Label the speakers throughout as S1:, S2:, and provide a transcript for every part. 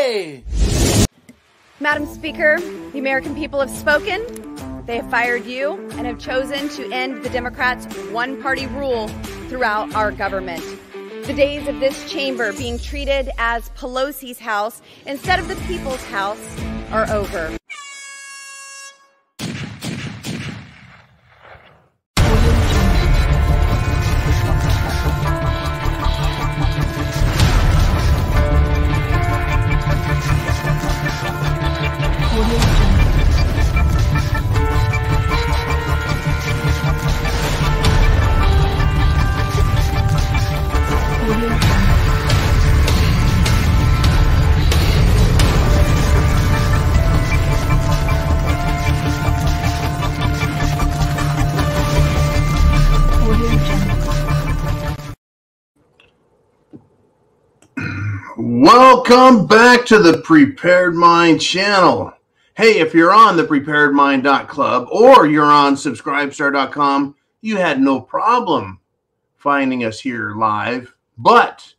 S1: Yay!
S2: Madam Speaker, the American people have spoken. They have fired you and have chosen to end the Democrats' one-party rule throughout our government. The days of this chamber being treated as Pelosi's house instead of the people's house are over.
S3: Welcome back to the Prepared Mind channel. Hey, if you're on the preparedmind.club or you're on subscribestar.com, you had no problem finding us here live. But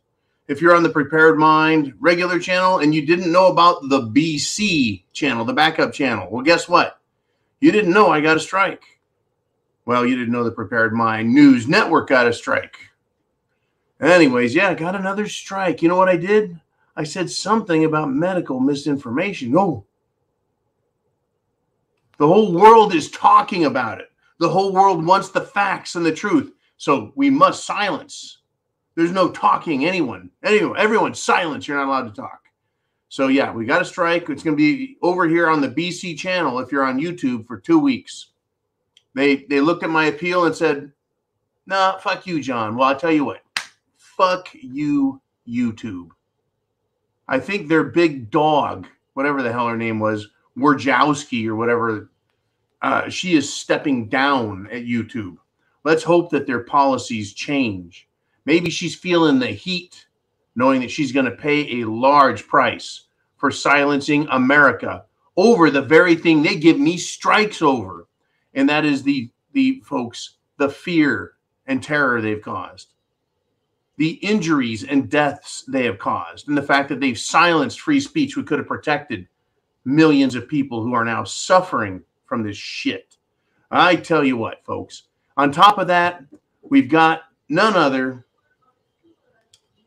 S3: if you're on the Prepared Mind regular channel and you didn't know about the BC channel, the backup channel, well, guess what? You didn't know I got a strike. Well, you didn't know the Prepared Mind News Network got a strike. Anyways, yeah, I got another strike. You know what I did? I said something about medical misinformation. No. The whole world is talking about it. The whole world wants the facts and the truth. So we must silence. There's no talking anyone. Everyone, silence. You're not allowed to talk. So yeah, we got a strike. It's going to be over here on the BC channel if you're on YouTube for 2 weeks. They looked at my appeal and said, nah, fuck you, John. Well, I'll tell you what. Fuck you, YouTube. I think their big dog, whatever the hell her name was, Wojcicki or whatever, she is stepping down at YouTube. Let's hope that their policies change. Maybe she's feeling the heat, knowing that she's going to pay a large price for silencing America over the very thing they give me strikes over. And that is the folks, the fear and terror they've caused. The injuries and deaths they have caused, and the fact that they've silenced free speech, we could have protected millions of people who are now suffering from this shit. I tell you what, folks, on top of that, we've got none other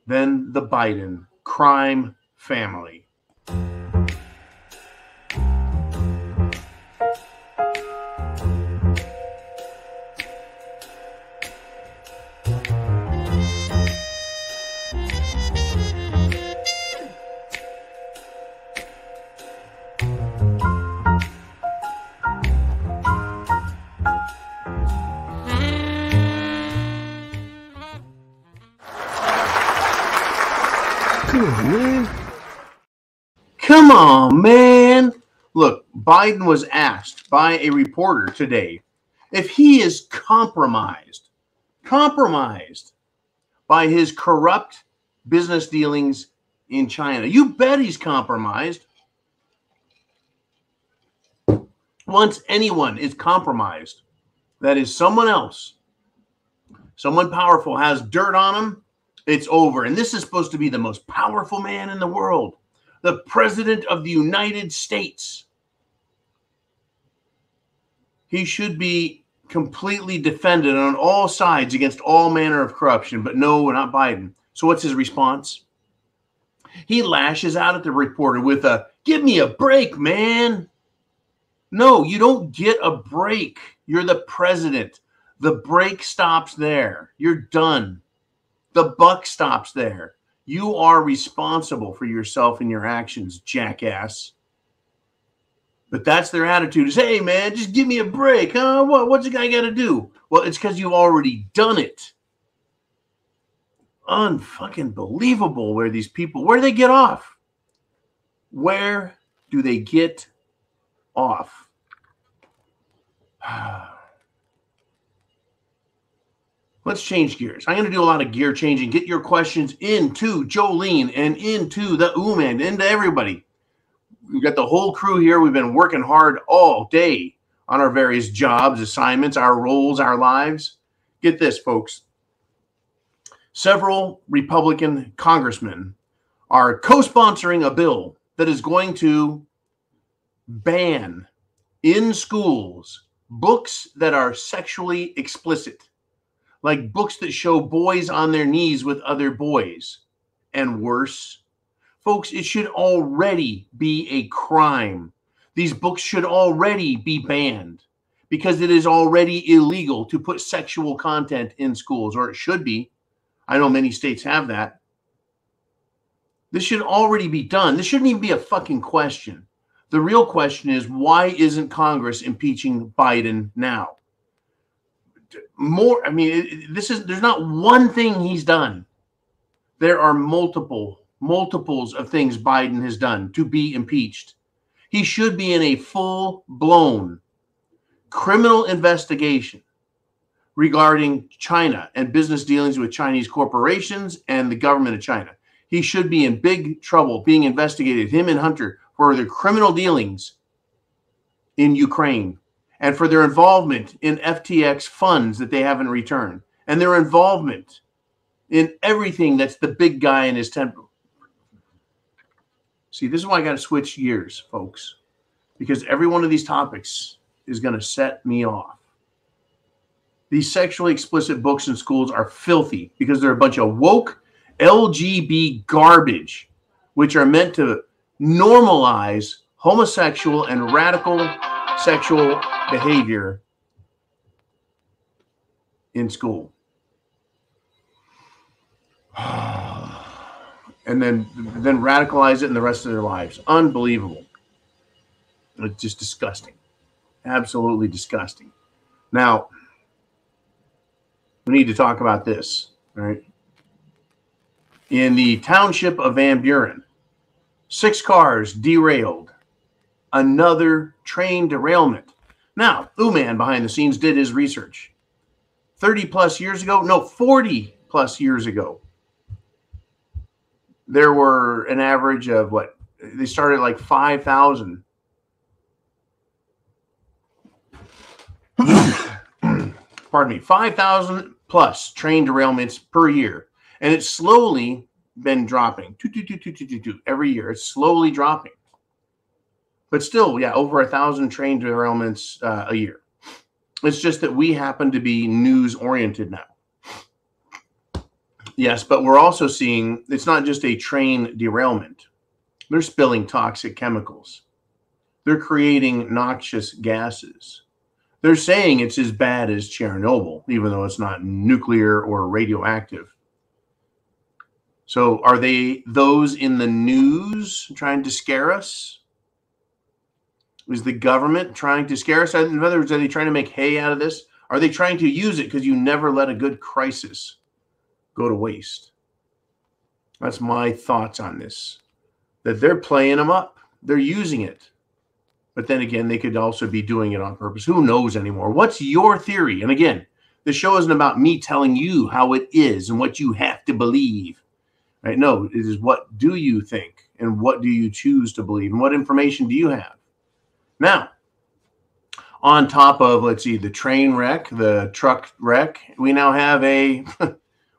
S3: than the Biden crime family. Come on, man. Look, Biden was asked by a reporter today if he is compromised by his corrupt business dealings in China. You bet he's compromised. Once anyone is compromised, that is someone else, someone powerful has dirt on him, it's over. And this is supposed to be the most powerful man in the world, the President of the United States. He should be completely defended on all sides against all manner of corruption, but no, not Biden. So what's his response? He lashes out at the reporter with a, give me a break, man. No, you don't get a break. You're the president. The break stops there. You're done. The buck stops there. You are responsible for yourself and your actions, jackass. But that's their attitude is, hey, man, just give me a break. Huh? What's the guy got to do? Well, it's because you've already done it. Unfucking believable where these people, where do they get off? Where do they get off? Let's change gears. I'm going to do a lot of gear changing. Get your questions into Jolene and into the Uman, into everybody. We've got the whole crew here. We've been working hard all day on our various jobs, assignments, our roles, our lives. Get this, folks. Several Republican congressmen are co-sponsoring a bill that is going to ban in schools books that are sexually explicit, like books that show boys on their knees with other boys and worse. Folks, it should already be a crime. These books should already be banned because it is already illegal to put sexual content in schools, or it should be. I know many states have that. This should already be done. This shouldn't even be a fucking question. The real question is, why isn't Congress impeaching Biden now? There's not one thing he's done. There are multiples of things Biden has done to be impeached. He should be in a full-blown criminal investigation regarding China and business dealings with Chinese corporations and the government of China. He should be in big trouble being investigated, him and Hunter, for their criminal dealings in Ukraine and for their involvement in FTX funds that they haven't returned, and their involvement in everything that's the big guy in his temple. See, this is why I got to switch gears, folks, because every one of these topics is going to set me off. These sexually explicit books in schools are filthy because they're a bunch of woke LGB garbage, which are meant to normalize homosexual and radical sexual behavior in school. And then radicalize it in the rest of their lives. Unbelievable. It's just disgusting. Absolutely disgusting. Now, we need to talk about this, right? In the township of Van Buren, 6 cars derailed. Another train derailment. Now, Uman behind the scenes did his research. 40 plus years ago, there were an average of what? They started like 5,000. Pardon me, 5,000 plus train derailments per year. And it's slowly been dropping. Every year. It's slowly dropping. But still, yeah, over 1,000 train derailments a year. It's just that we happen to be news-oriented now. Yes, but we're also seeing it's not just a train derailment. They're spilling toxic chemicals. They're creating noxious gases. They're saying it's as bad as Chernobyl, even though it's not nuclear or radioactive. So are they those in the news trying to scare us? Is the government trying to scare us? In other words, are they trying to make hay out of this? Are they trying to use it because you never let a good crisis go to waste? That's my thoughts on this. That they're playing them up. They're using it. But then again, they could also be doing it on purpose. Who knows anymore? What's your theory? And again, the show isn't about me telling you how it is and what you have to believe. Right? No, it is what do you think and what do you choose to believe and what information do you have? Now, on top of, let's see, the train wreck, the truck wreck, we now have a,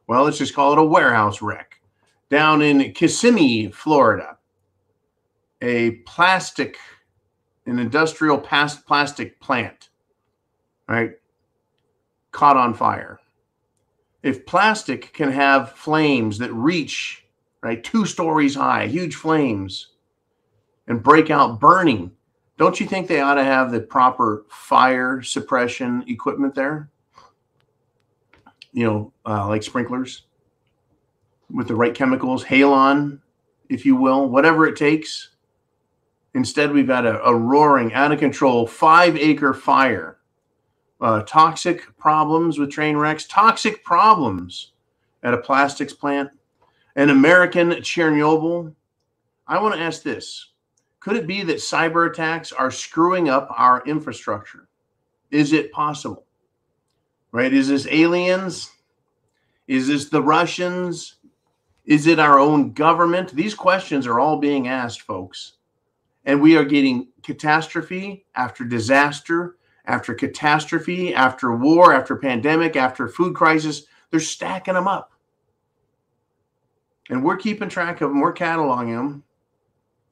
S3: well, let's just call it a warehouse wreck down in Kissimmee, Florida. An industrial plastic plant, right, caught on fire. If plastic can have flames that reach, right, 2 stories high, huge flames, and break out burning, don't you think they ought to have the proper fire suppression equipment there? You know, like sprinklers with the right chemicals, halon, if you will, whatever it takes. Instead, we've got a roaring, out of control, 5-acre fire. Toxic problems with train wrecks, toxic problems at a plastics plant, an American Chernobyl. I want to ask this. Could it be that cyber attacks are screwing up our infrastructure? Is it possible? Right? Is this aliens? Is this the Russians? Is it our own government? These questions are all being asked, folks. And we are getting catastrophe after disaster, after catastrophe, after war, after pandemic, after food crisis. They're stacking them up. And we're keeping track of them. We're cataloging them.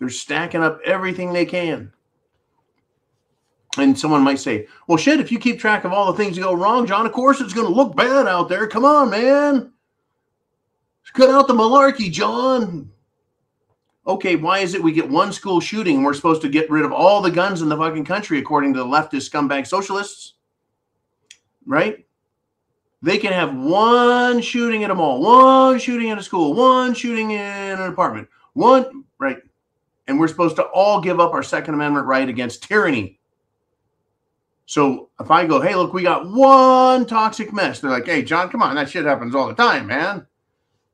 S3: They're stacking up everything they can. And someone might say, well, shit, if you keep track of all the things that go wrong, John, of course it's going to look bad out there. Come on, man. Cut out the malarkey, John. Okay, why is it we get one school shooting and we're supposed to get rid of all the guns in the fucking country according to the leftist scumbag socialists? Right? They can have one shooting at a mall, one shooting at a school, one shooting in an apartment, one, right? And we're supposed to all give up our Second Amendment right against tyranny. So if I go, hey, look, we got one toxic mess. They're like, hey, John, come on. That shit happens all the time, man.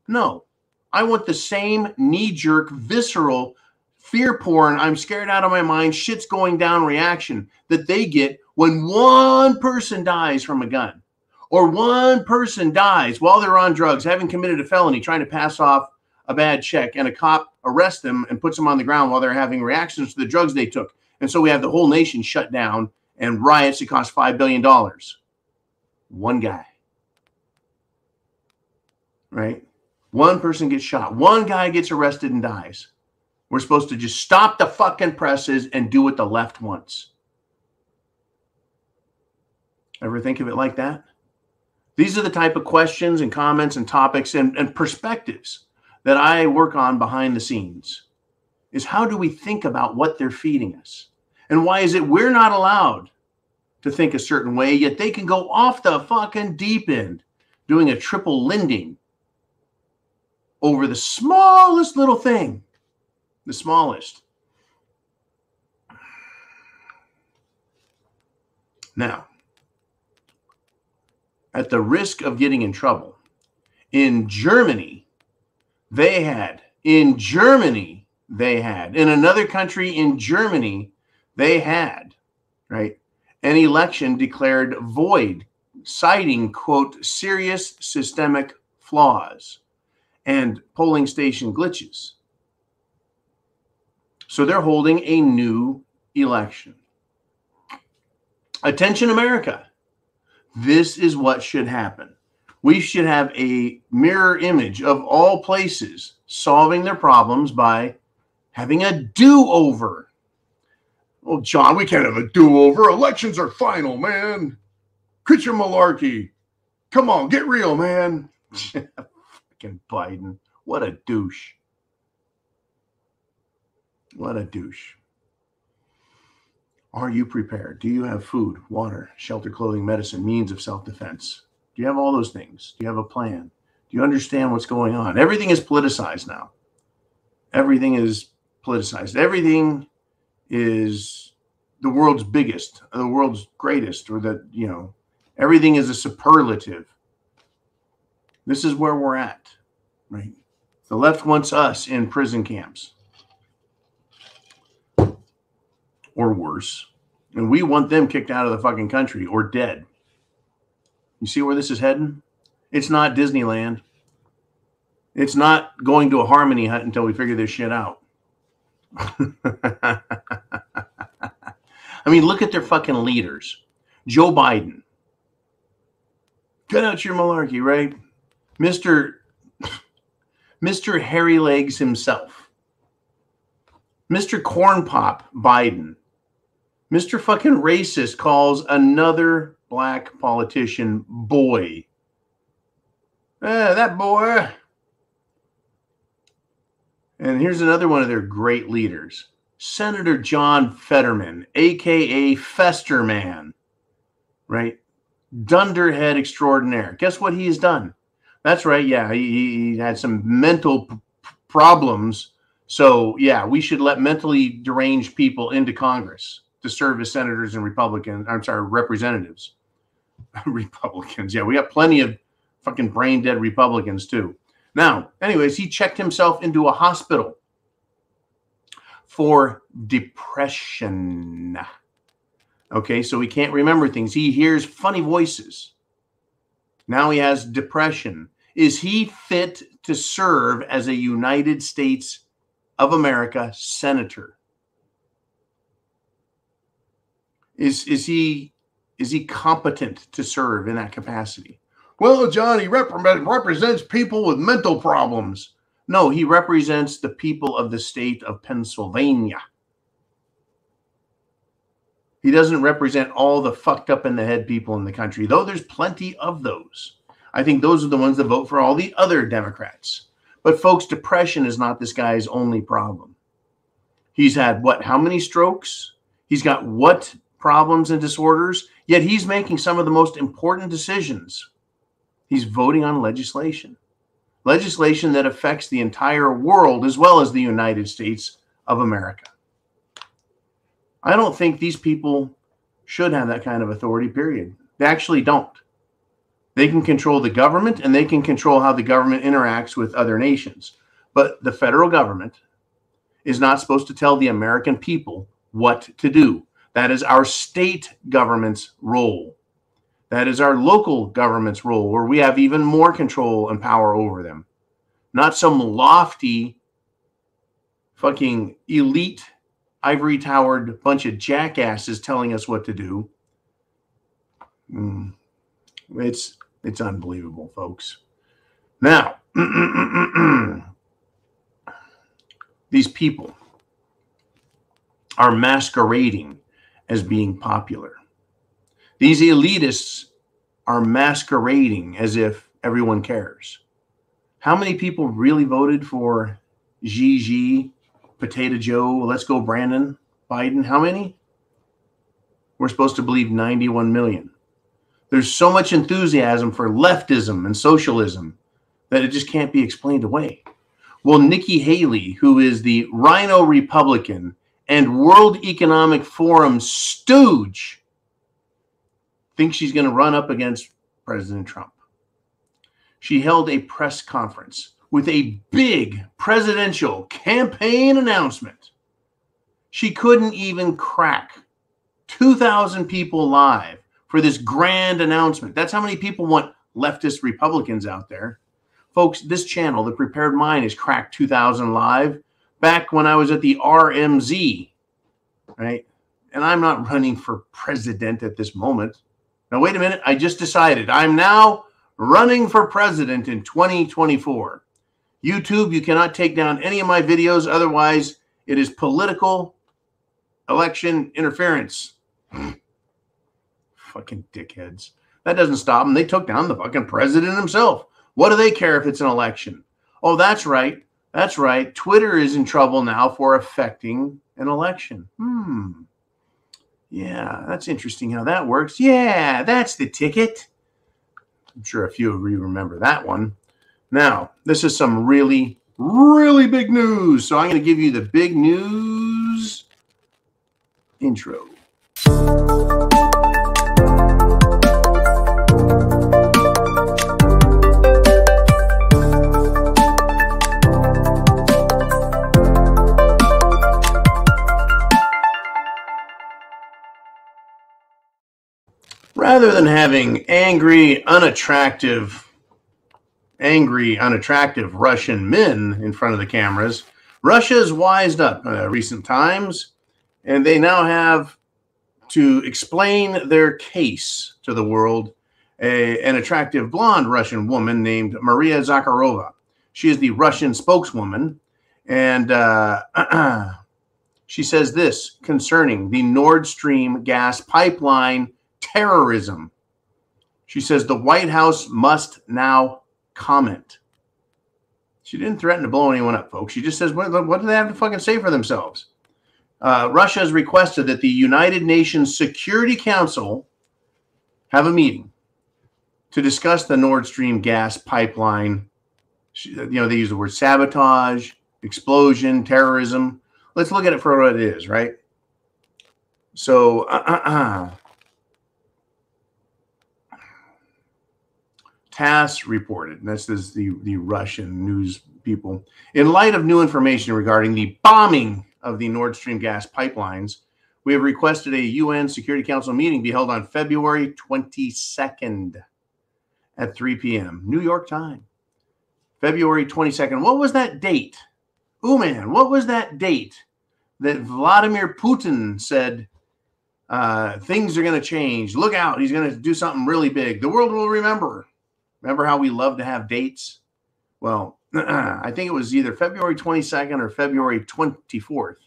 S3: No, I want the same knee-jerk, visceral, fear porn, I'm scared out of my mind, shit's going down reaction that they get when one person dies from a gun or one person dies while they're on drugs, having committed a felony, trying to pass off a bad check, and a cop arrests them and puts them on the ground while they're having reactions to the drugs they took. And so we have the whole nation shut down and riots that cost $5 billion. One guy. Right? One person gets shot. One guy gets arrested and dies. We're supposed to just stop the fucking presses and do what the left wants. Ever think of it like that? These are the type of questions and comments and topics and perspectives that I work on behind the scenes. Is how do we think about what they're feeding us? And why is it we're not allowed to think a certain way, yet they can go off the fucking deep end doing a triple lending over the smallest little thing, the smallest. Now, at the risk of getting in trouble, in Germany, in another country in Germany, they had, right, an election declared void, citing, quote, serious systemic flaws and polling station glitches. So they're holding a new election. Attention, America. This is what should happen. We should have a mirror image of all places solving their problems by having a do-over. Well, John, we can't have a do-over. Elections are final, man. Quit your malarkey. Come on, get real, man. Fucking Biden. What a douche. What a douche. Are you prepared? Do you have food, water, shelter, clothing, medicine, means of self-defense? Do you have all those things? Do you have a plan? Do you understand what's going on? Everything is politicized now. Everything is politicized. Everything is the world's biggest, the world's greatest, or that, you know, everything is a superlative. This is where we're at, right? The left wants us in prison camps. Or worse. And we want them kicked out of the fucking country or dead. You see where this is heading? It's not Disneyland. It's not going to a Harmony hut until we figure this shit out. I mean, look at their fucking leaders. Joe Biden. Cut out your malarkey, right? Mr. Hairy Legs himself. Mr. Corn Pop Biden. Mr. fucking racist calls another black politician boy. That boy. And here's another one of their great leaders. Senator John Fetterman, a.k.a. Festerman. Right? Dunderhead extraordinaire. Guess what he has done? That's right. Yeah, he had some mental problems. So, yeah, we should let mentally deranged people into Congress to serve as senators and representatives. Republicans. Yeah, we got plenty of fucking brain dead Republicans too. Now, anyways, he checked himself into a hospital for depression. Okay, so he can't remember things. He hears funny voices. Now he has depression. Is he fit to serve as a United States of America senator? Is he competent to serve in that capacity? Well, John, he represents people with mental problems. No, he represents the people of the state of Pennsylvania. He doesn't represent all the fucked up in the head people in the country, though there's plenty of those. I think those are the ones that vote for all the other Democrats. But folks, depression is not this guy's only problem. He's had what? How many strokes? He's got what problems and disorders? Yet he's making some of the most important decisions. He's voting on legislation. Legislation that affects the entire world as well as the United States of America. I don't think these people should have that kind of authority, period. They actually don't. They can control the government and they can control how the government interacts with other nations. But the federal government is not supposed to tell the American people what to do. That is our state government's role. That is our local government's role, where we have even more control and power over them. Not some lofty, fucking elite, ivory-towered bunch of jackasses telling us what to do. It's unbelievable, folks. Now, these people are masquerading as being popular. These elitists are masquerading as if everyone cares. How many people really voted for Gigi, Potato Joe, Let's Go Brandon, Biden? How many? We're supposed to believe 91 million. There's so much enthusiasm for leftism and socialism that it just can't be explained away. Well, Nikki Haley, who is the Rhino Republican and World Economic Forum stooge, thinks she's going to run up against President Trump. She held a press conference with a big presidential campaign announcement. She couldn't even crack 2,000 people live for this grand announcement. That's how many people want leftist Republicans out there. Folks, this channel, The Prepared Mind, has cracked 2,000 live back when I was at the RMZ, right? And I'm not running for president at this moment. Now, wait a minute. I just decided I'm now running for president in 2024. YouTube, you cannot take down any of my videos. Otherwise, it is political election interference. Fucking dickheads. That doesn't stop them. They took down the fucking president himself. What do they care if it's an election? Oh, that's right. That's right. Twitter is in trouble now for affecting an election. Yeah, that's interesting how that works. Yeah, that's the ticket. I'm sure a few of you remember that one. Now, this is some really, really big news. So I'm going to give you the big news intro. Rather than having angry, unattractive Russian men in front of the cameras, Russia's wised up recent times, and they now have to explain their case to the world. An attractive blonde Russian woman named Maria Zakharova. She is the Russian spokeswoman, and she says this concerning the Nord Stream gas pipeline terrorism. She says the White House must now comment. She didn't threaten to blow anyone up, folks. She just says, what do they have to fucking say for themselves? Russia has requested that the United Nations Security Council have a meeting to discuss the Nord Stream gas pipeline. They use the word sabotage, explosion, terrorism. Let's look at it for what it is, right? So, TASS reported, and this is the Russian news people, in light of new information regarding the bombing of the Nord Stream gas pipelines, we have requested a UN Security Council meeting be held on February 22nd at 3 p.m. New York time. February 22nd. What was that date? Oh, man, what was that date that Vladimir Putin said things are going to change? Look out. He's going to do something really big. The world will remember. Remember how we love to have dates? Well, I think it was either February 22nd or February 24th.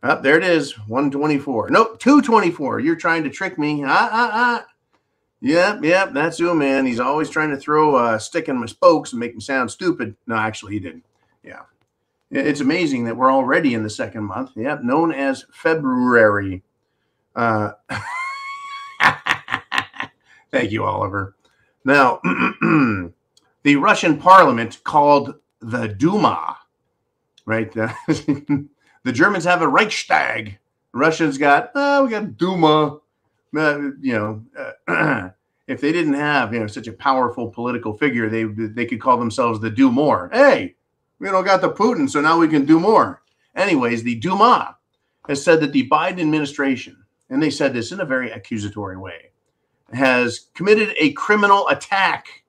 S3: Oh, there it is, 124. Nope, 224. You're trying to trick me. Yep, that's who, man. He's always trying to throw a stick in my spokes and make me sound stupid. No, actually, he didn't. Yeah. It's amazing that we're already in the second month. Yep, known as February. Thank you, Oliver. Now, the Russian parliament called the Duma, right? The Germans have a Reichstag. Russians got, we got Duma. If they didn't have, such a powerful political figure, they could call themselves the Do More. Hey, we got the Putin, so now we can do more. Anyways, the Duma has said that the Biden administration, and they said this in a very accusatory way, has committed a criminal attack.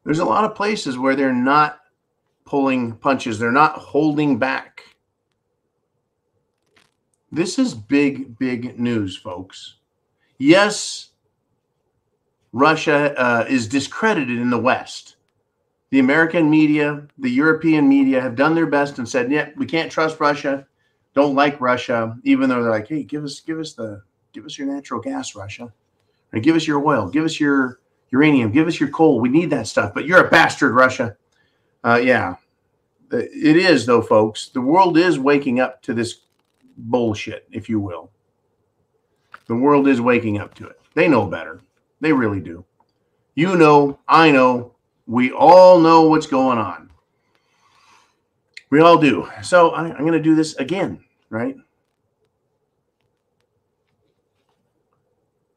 S3: There's a lot of places where they're not pulling punches. They're not holding back. This is big, big news, folks. Yes, Russia is discredited in the West. The American media, the European media have done their best and said, yeah, we can't trust Russia, don't like Russia, even though they're like, hey, give us your natural gas, Russia. Or give us your oil, give us your uranium, give us your coal. We need that stuff, but you're a bastard, Russia. Yeah, it is, though, folks. The world is waking up to this bullshit, if you will. The world is waking up to it. They know better. They really do. You know, I know, we all know what's going on. We all do. So I'm going to do this again, right?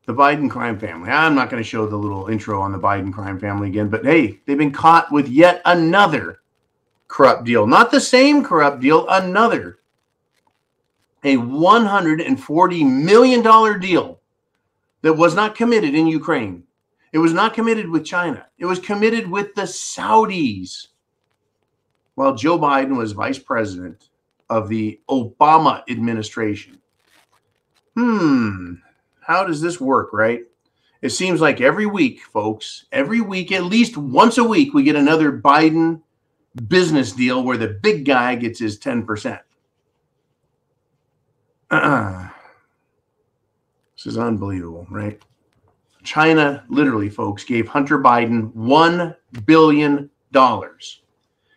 S3: The Biden crime family. I'm not going to show the little intro on the Biden crime family again, but hey, they've been caught with yet another corrupt deal. Not the same corrupt deal, another. A $140 million deal that was not committed in Ukraine. It was not committed with China. It was committed with the Saudis. While Joe Biden was vice president of the Obama administration. How does this work, right? It seems like every week, folks, every week, at least once a week, we get another Biden business deal where the big guy gets his 10%. This is unbelievable, right? China literally, folks, gave Hunter Biden $1 billion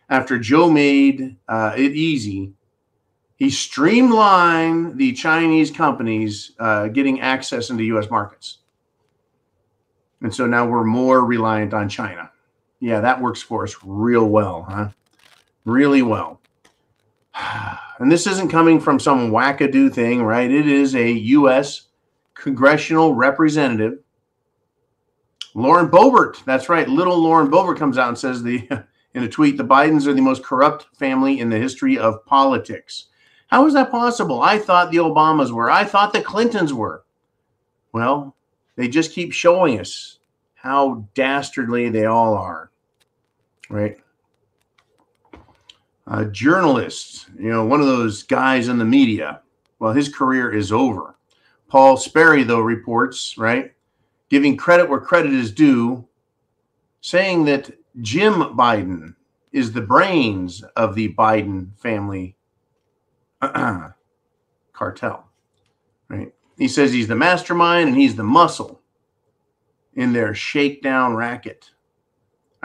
S3: after Joe made it easy. He streamlined the Chinese companies getting access into U.S. markets. And so now we're more reliant on China. Yeah, that works for us real well, huh? Really well. And this isn't coming from some wackadoo thing, right? It is a U.S. congressional representative, Lauren Boebert. That's right. Little Lauren Boebert comes out and says in a tweet, the Bidens are the most corrupt family in the history of politics. How is that possible? I thought the Obamas were. I thought the Clintons were. Well, they just keep showing us how dastardly they all are, right? Journalists, one of those guys in the media, well, his career is over. Paul Sperry, though, reports, right, giving credit where credit is due, saying that Jim Biden is the brains of the Biden family cartel, right? He says he's the mastermind and he's the muscle in their shakedown racket.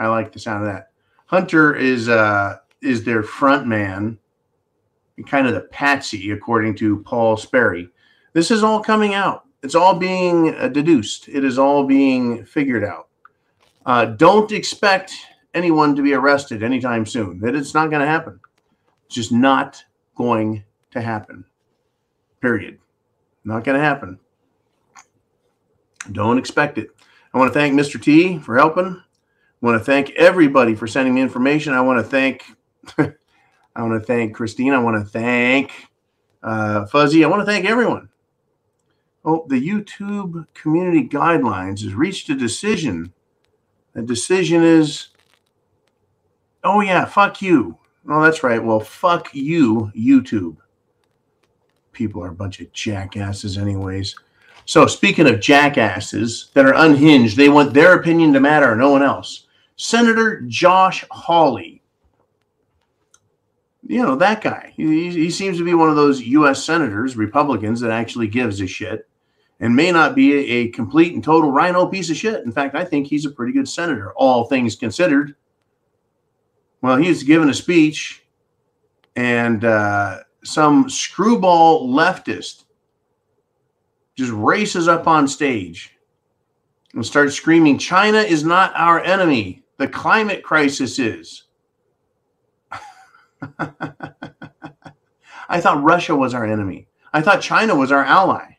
S3: I like the sound of that. Hunter is their front man, and kind of the patsy, according to Paul Sperry. This is all coming out. It's all being deduced. It is all being figured out. Don't expect anyone to be arrested anytime soon. That it's not going to happen. It's just not going to happen. Period. Not going to happen. Don't expect it. I want to thank Mr. T for helping. I want to thank everybody for sending me information. I want to thank Christine. I want to thank Fuzzy. I want to thank everyone. Oh, the YouTube community guidelines has reached a decision. The decision is, oh yeah, fuck you. Oh, that's right. Well, fuck you, YouTube. People are a bunch of jackasses anyways. So speaking of jackasses that are unhinged, they want their opinion to matter, no one else. Senator Josh Hawley. You know, that guy. He seems to be one of those U.S. senators, Republicans, that actually gives a shit and may not be a complete and total rhino piece of shit. In fact, I think he's a pretty good senator, all things considered. Well, he's given a speech, and some screwball leftist just races up on stage and starts screaming, "China is not our enemy. The climate crisis is." I thought Russia was our enemy. I thought China was our ally.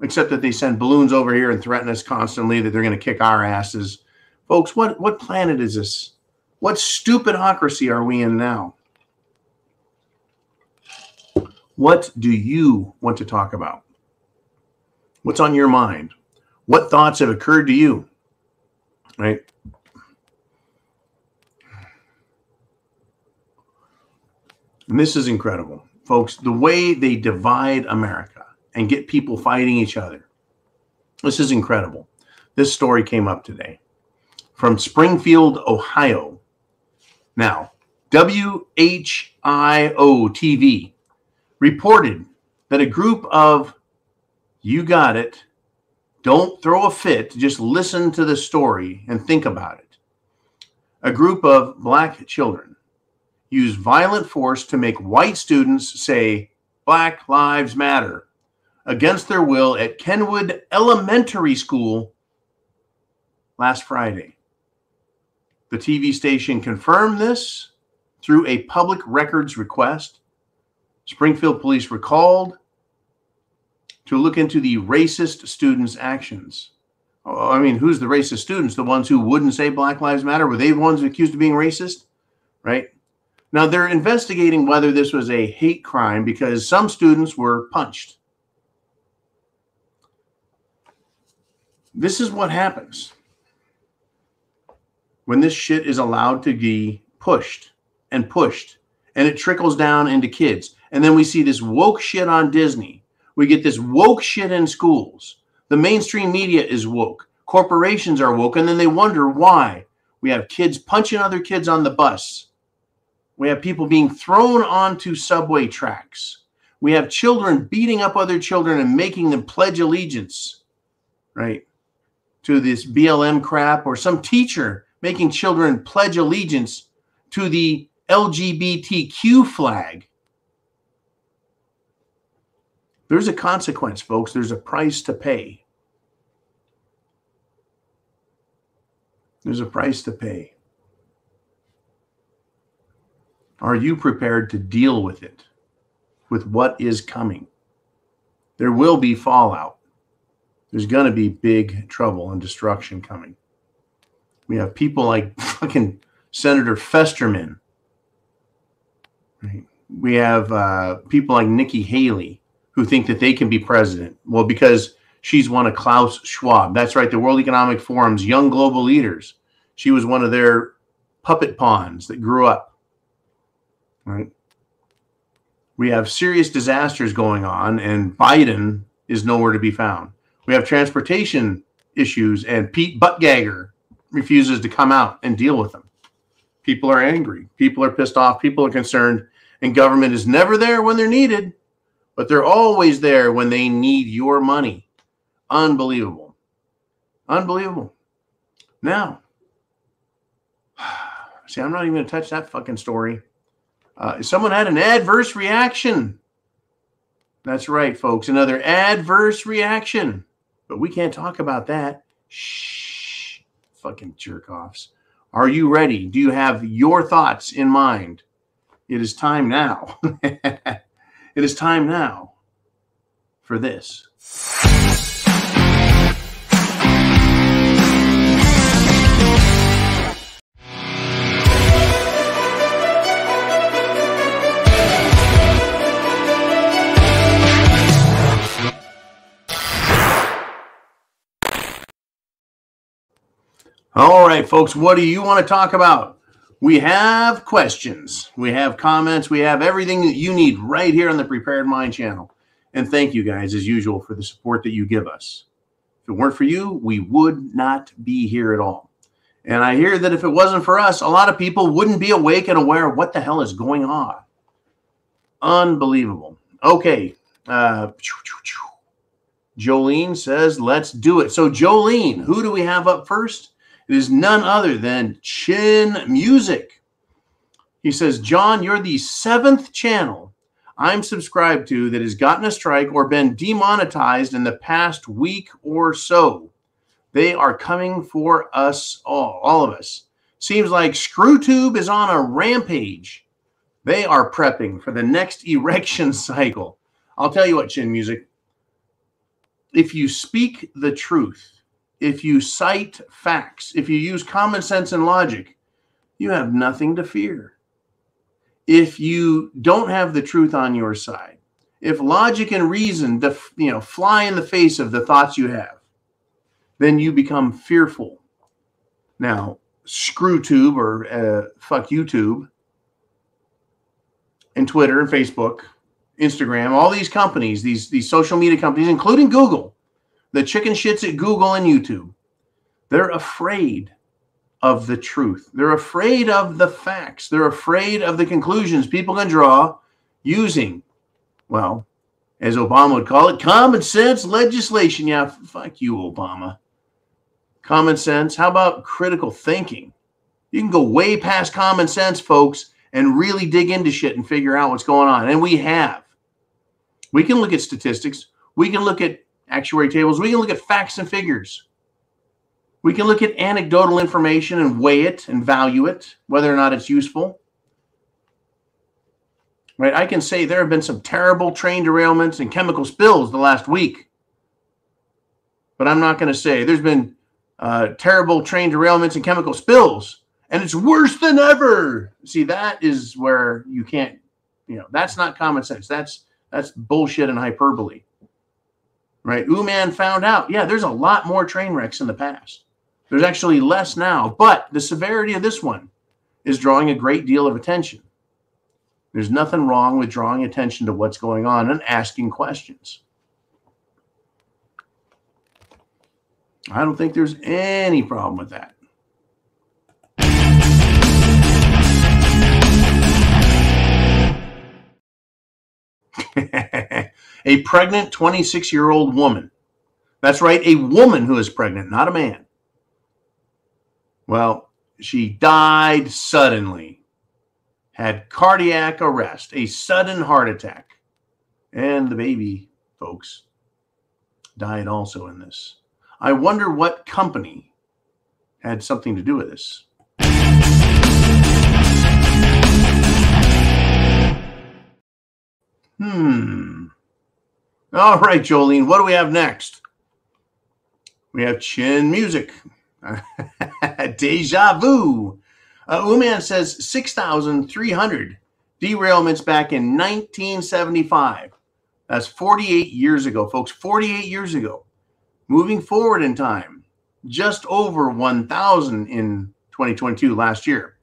S3: Except that they send balloons over here and threaten us constantly that they're going to kick our asses. Folks, what planet is this? What stupidocracy are we in now? What do you want to talk about? What's on your mind? What thoughts have occurred to you? Right? And this is incredible. Folks, the way they divide America and get people fighting each other. This is incredible. This story came up today from Springfield, Ohio. Now, WHIO-TV reported that a group of, you got it, don't throw a fit, just listen to the story and think about it. A group of black children used violent force to make white students say Black Lives Matter against their will at Kenwood Elementary School last Friday. The TV station confirmed this through a public records request. Springfield police were called to look into the racist students' actions. I mean, who's the racist students? The ones who wouldn't say Black Lives Matter? Were they the ones accused of being racist? Right? Now, they're investigating whether this was a hate crime because some students were punched. This is what happens when this shit is allowed to be pushed, and it trickles down into kids. And then we see this woke shit on Disney. We get this woke shit in schools. The mainstream media is woke. Corporations are woke, and then they wonder why. We have kids punching other kids on the bus. We have people being thrown onto subway tracks. We have children beating up other children and making them pledge allegiance, right, to this BLM crap, or some teacher making children pledge allegiance to the LGBTQ flag. There's a consequence, folks. There's a price to pay. There's a price to pay. Are you prepared to deal with it, with what is coming? There will be fallout. There's going to be big trouble and destruction coming. We have people like fucking Senator Festerman. Right? We have people like Nikki Haley who think that they can be president. Well, because she's one of Klaus Schwab. That's right, the World Economic Forum's young global leaders. She was one of their puppet pawns that grew up. Right? We have serious disasters going on, and Biden is nowhere to be found. We have transportation issues, and Pete Buttigieg refuses to come out and deal with them. People are angry. People are pissed off. People are concerned. And government is never there when they're needed, but they're always there when they need your money. Unbelievable. Unbelievable. Now, see, I'm not even going to touch that fucking story. Someone had an adverse reaction. That's right, folks. Another adverse reaction. But we can't talk about that. Shh. Fucking jerk-offs. Are you ready? Do you have your thoughts in mind? It is time now. It is time now for this. All right, folks, what do you want to talk about? We have questions, we have comments, we have everything that you need right here on the Prepared Mind channel. And thank you guys, as usual, for the support that you give us. If it weren't for you, we would not be here at all. And I hear that if it wasn't for us, a lot of people wouldn't be awake and aware of what the hell is going on. Unbelievable. Okay. Jolene says, let's do it. So Jolene, who do we have up first? It is none other than Chin Music. He says, John, you're the 7th channel I'm subscribed to that has gotten a strike or been demonetized in the past week or so. They are coming for us all of us. Seems like ScrewTube is on a rampage. They are prepping for the next erection cycle. I'll tell you what, Chin Music. If you speak the truth, if you cite facts, if you use common sense and logic, you have nothing to fear. If you don't have the truth on your side, if logic and reason fly in the face of the thoughts you have, then you become fearful. Now, ScrewTube or fuck YouTube and Twitter and Facebook, Instagram, all these companies, these social media companies, including Google, the chicken shits at Google and YouTube, they're afraid of the truth. They're afraid of the facts. They're afraid of the conclusions people can draw using, well, as Obama would call it, common sense legislation. Yeah, fuck you, Obama. Common sense. How about critical thinking? You can go way past common sense, folks, and really dig into shit and figure out what's going on. And we have. We can look at statistics. We can look at actuary tables. We can look at facts and figures. We can look at anecdotal information and weigh it and value it, whether or not it's useful. Right? I can say there have been some terrible train derailments and chemical spills the last week. But I'm not going to say there's been terrible train derailments and chemical spills, and it's worse than ever. See, that is where you can't, that's not common sense. That's bullshit and hyperbole. Right? Uman found out, yeah, there's a lot more train wrecks in the past. There's actually less now, but the severity of this one is drawing a great deal of attention. There's nothing wrong with drawing attention to what's going on and asking questions. I don't think there's any problem with that. A pregnant 26-year-old woman. That's right, a woman who is pregnant, not a man. Well, she died suddenly, had cardiac arrest, a sudden heart attack. And the baby, folks, died also in this. I wonder what company had something to do with this. All right, Jolene, what do we have next? We have Chin Music. Deja vu. Uman says 6,300 derailments back in 1975. That's 48 years ago, folks. 48 years ago. Moving forward in time, just over 1,000 in 2022 last year.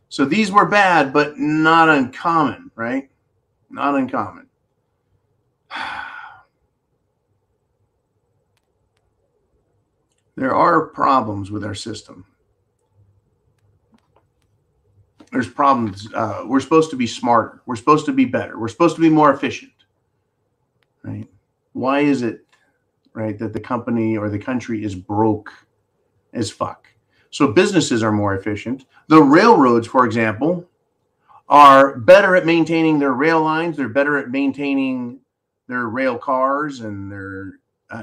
S3: So these were bad, but not uncommon, right? Not uncommon. There are problems with our system. There's problems. We're supposed to be smarter. We're supposed to be better. We're supposed to be more efficient, right? Why is it, right, that the company or the country is broke as fuck? So businesses are more efficient. The railroads, for example, are better at maintaining their rail lines. They're better at maintaining their rail cars and their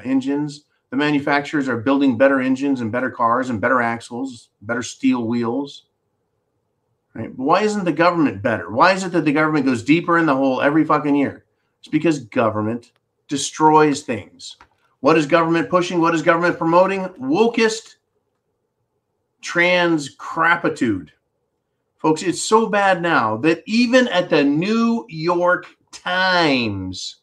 S3: engines. The manufacturers are building better engines and better cars and better axles, better steel wheels. Right? Why isn't the government better? Why is it that the government goes deeper in the hole every fucking year? It's because government destroys things. What is government pushing? What is government promoting? Wokest trans crapitude. Folks, it's so bad now that even at the New York Times,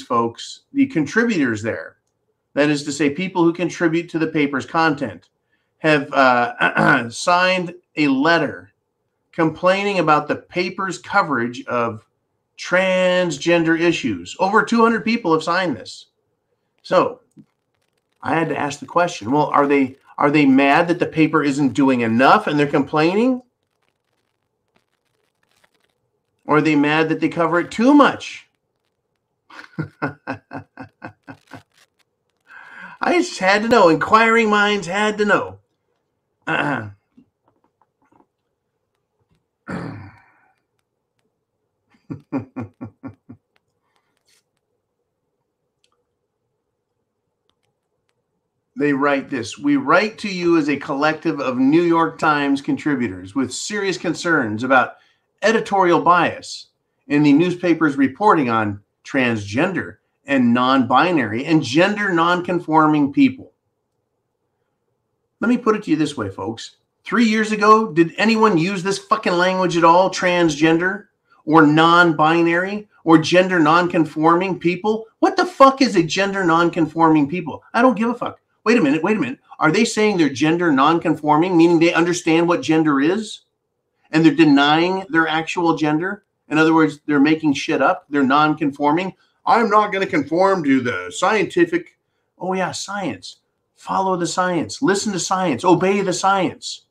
S3: folks, the contributors there, that is to say, people who contribute to the paper's content, have signed a letter complaining about the paper's coverage of transgender issues. Over 200 people have signed this. So I had to ask the question, well, are they mad that the paper isn't doing enough and they're complaining? Or are they mad that they cover it too much? I just had to know. Inquiring minds had to know. They write this: we write to you as a collective of New York Times contributors with serious concerns about editorial bias in the newspaper's reporting on transgender and non-binary and gender non-conforming people. Let me put it to you this way, folks. 3 years ago, did anyone use this fucking language at all? Transgender or non-binary or gender non-conforming people? What the fuck is a gender non-conforming people? I don't give a fuck. Wait a minute. Are they saying they're gender non-conforming, meaning they understand what gender is and they're denying their actual gender? In other words, they're making shit up. They're non-conforming. I'm not going to conform to the scientific. Oh yeah, science. Follow the science. Listen to science. Obey the science.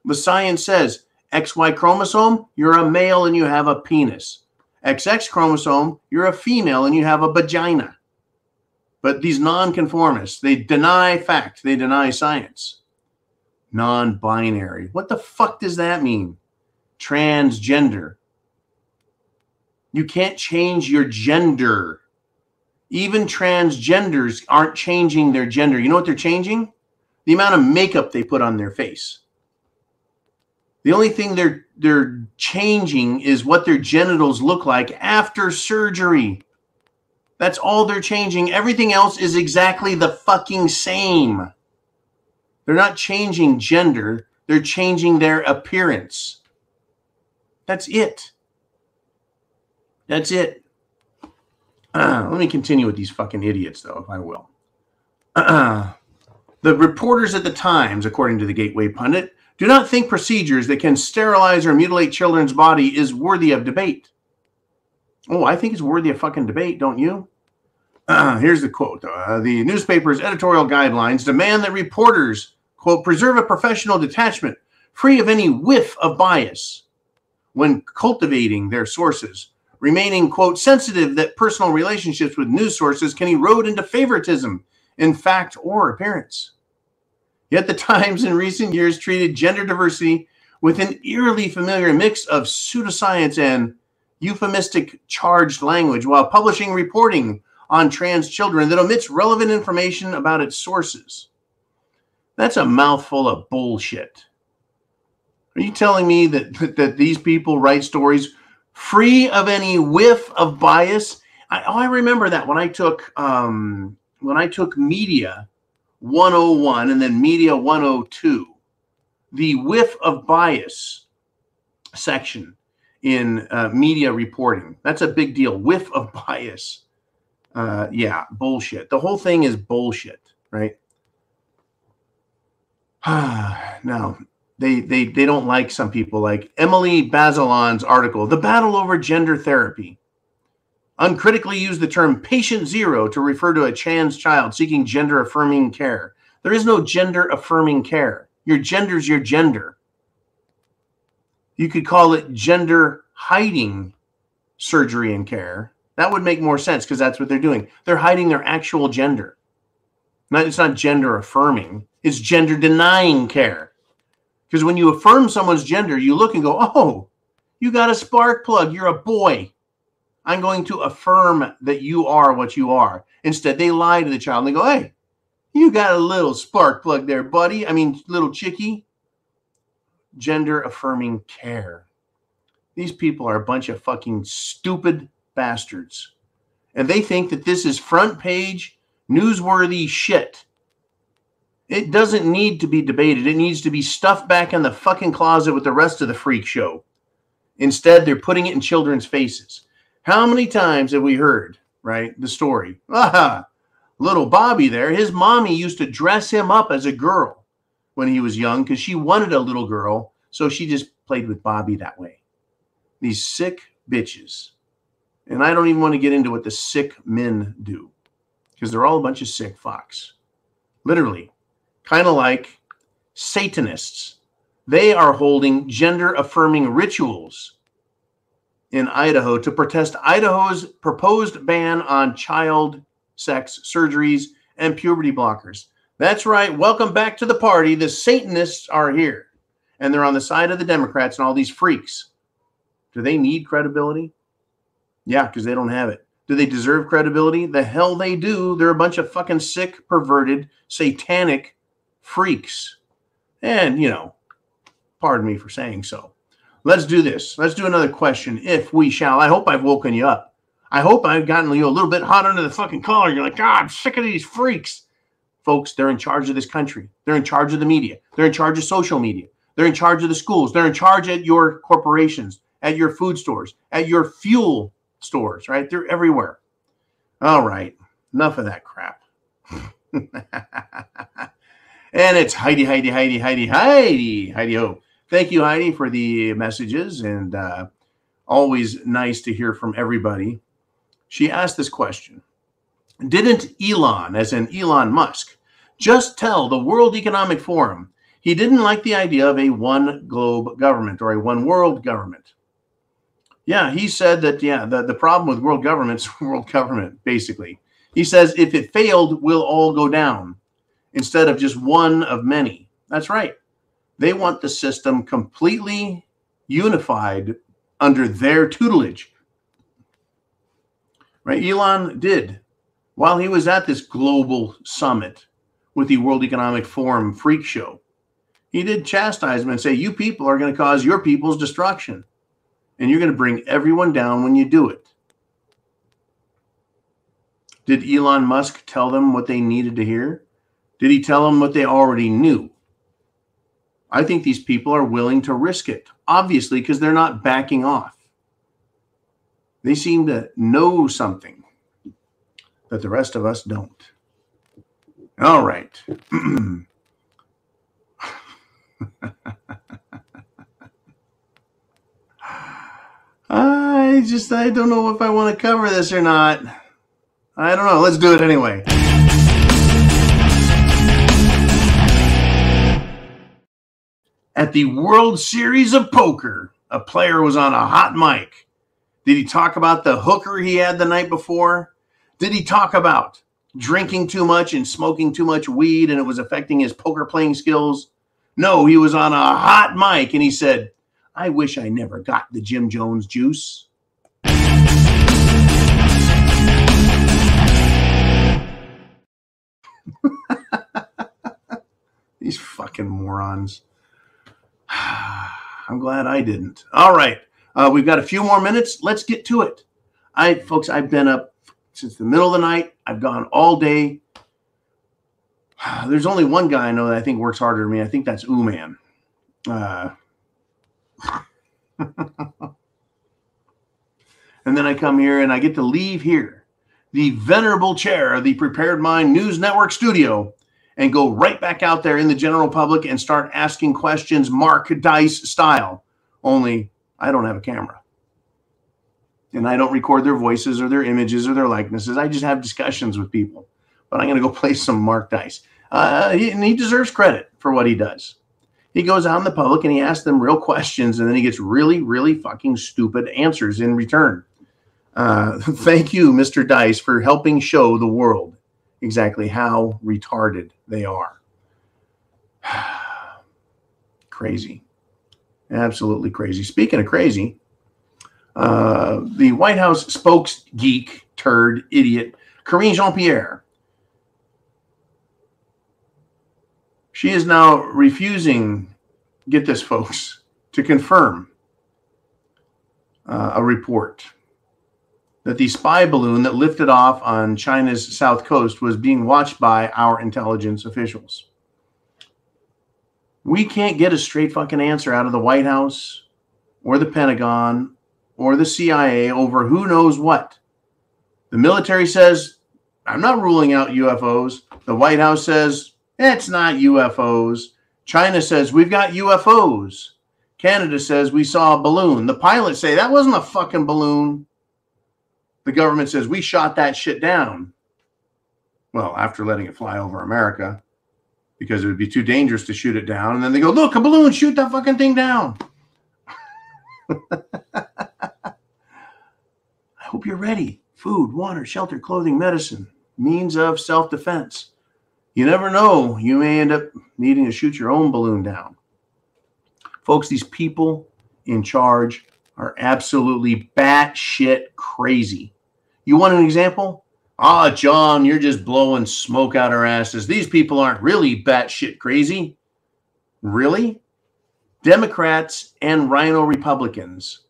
S3: The science says XY chromosome, you're a male and you have a penis. XX chromosome, you're a female and you have a vagina. But these nonconformists, they deny fact. They deny science. Non-binary. What the fuck does that mean? Transgender. You can't change your gender. Even transgenders aren't changing their gender. You know what they're changing? The amount of makeup they put on their face. The only thing they're changing is what their genitals look like after surgery. That's all they're changing. Everything else is exactly the fucking same. They're not changing gender. They're changing their appearance. That's it. That's it. Let me continue with these fucking idiots, though, if I will. The reporters at the Times, according to the Gateway Pundit, do not think procedures that can sterilize or mutilate children's body is worthy of debate. Oh, I think it's worthy of fucking debate, don't you? Here's the quote. The newspaper's editorial guidelines demand that reporters, quote, preserve a professional detachment free of any whiff of bias when cultivating their sources, remaining, quote, sensitive that personal relationships with news sources can erode into favoritism in fact or appearance. Yet the Times in recent years treated gender diversity with an eerily familiar mix of pseudoscience and euphemistic charged language while publishing reporting on trans children that omits relevant information about its sources. That's a mouthful of bullshit. Are you telling me that these people write stories free of any whiff of bias? I remember that when I took Media 101 and then Media 102, the whiff of bias section in media reporting. That's a big deal. Whiff of bias. Yeah, bullshit. The whole thing is bullshit, right? No, they don't like some people, like Emily Bazelon's article, The Battle Over Gender Therapy. Uncritically use the term patient zero to refer to a trans child seeking gender-affirming care. There is no gender-affirming care. Your gender's your gender. You could call it gender-hiding surgery and care. That would make more sense because that's what they're doing. They're hiding their actual gender. It's not gender-affirming. It's gender-denying care. Because when you affirm someone's gender, you look and go, oh, you got a spark plug. You're a boy. I'm going to affirm that you are what you are. Instead, they lie to the child and they go, hey, you got a little spark plug there, buddy. I mean, little chickie. Gender affirming care. These people are a bunch of fucking stupid bastards. And they think that this is front page, newsworthy shit. It doesn't need to be debated. It needs to be stuffed back in the fucking closet with the rest of the freak show. Instead, they're putting it in children's faces. How many times have we heard, right, the story? Little Bobby there, his mommy used to dress him up as a girl when he was young because she wanted a little girl, so she just played with Bobby that way. These sick bitches. And I don't even want to get into what the sick men do because they're all a bunch of sick fucks. literally, kind of like Satanists. They are holding gender-affirming rituals in Idaho to protest Idaho's proposed ban on child sex surgeries and puberty blockers. That's right. Welcome back to the party. The Satanists are here, and they're on the side of the Democrats and all these freaks. Do they need credibility? Yeah, because they don't have it. Do they deserve credibility? The hell they do. They're a bunch of fucking sick, perverted, satanic freaks. And, you know, pardon me for saying so. Let's do this. Let's do another question, if we shall. I hope I've woken you up. I hope I've gotten you a little bit hot under the fucking collar. You're like, God, I'm sick of these freaks. Folks, they're in charge of this country. They're in charge of the media. They're in charge of social media. They're in charge of the schools. They're in charge at your corporations, at your food stores, at your fuel stores, right? They're everywhere. All right. Enough of that crap. And it's Heidi ho. Thank you, Heidi, for the messages, and always nice to hear from everybody. She asked this question. Didn't Elon, as in Elon Musk, just tell the World Economic Forum he didn't like the idea of a one globe government or a one world government? Yeah, he said that, the problem with world government's world government, basically. He says if it failed, we'll all go down instead of just one of many. That's right. They want the system completely unified under their tutelage. Right? Elon did, while he was at this global summit with the World Economic Forum freak show, he did chastise them and say, you people are going to cause your people's destruction. And you're going to bring everyone down when you do it. Did Elon Musk tell them what they needed to hear? Did he tell them what they already knew? I think these people are willing to risk it, obviously, because they're not backing off. They seem to know something that the rest of us don't. All right. I don't know if I want to cover this or not. I don't know. Let's do it anyway. At the World Series of Poker, a player was on a hot mic. Did he talk about the hooker he had the night before? Did he talk about drinking too much and smoking too much weed and it was affecting his poker playing skills? No, he was on a hot mic and he said, I wish I never got the Jim Jones juice. These fucking morons. I'm glad I didn't. All right. We've got a few more minutes. Let's get to it. Folks, I've been up since the middle of the night. I've gone all day. There's only one guy I know that I think works harder than me. I think that's Man. And then I come here and I get to leave here, the venerable chair of the Prepared Mind News Network studio, and go right back out there in the general public and start asking questions Mark Dice style. Only I don't have a camera. And I don't record their voices or their images or their likenesses. I just have discussions with people. But I'm going to go play some Mark Dice. He deserves credit for what he does. He goes out in the public and he asks them real questions, and then he gets really, really fucking stupid answers in return. Thank you, Mr. Dice, for helping show the world exactly how retarded they are. Crazy. Absolutely crazy. Speaking of crazy, the White House spokes geek, turd, idiot, Karine Jean-Pierre. She is now refusing, get this, folks, to confirm a report that the spy balloon that lifted off on China's south coast was being watched by our intelligence officials. We can't get a straight fucking answer out of the White House or the Pentagon or the CIA over who knows what. The military says, I'm not ruling out UFOs. The White House says, it's not UFOs. China says, we've got UFOs. Canada says, we saw a balloon. The pilots say, that wasn't a fucking balloon. The government says, we shot that shit down. Well, after letting it fly over America. because it would be too dangerous to shoot it down. And then they go, look, a balloon, shoot that fucking thing down. I hope you're ready. Food, water, shelter, clothing, medicine, means of self-defense. You never know. You may end up needing to shoot your own balloon down. Folks, these people in charge are absolutely batshit crazy. You want an example? Ah, John, you're just blowing smoke out our asses. These people aren't really batshit crazy. Really? Democrats and rhino Republicans,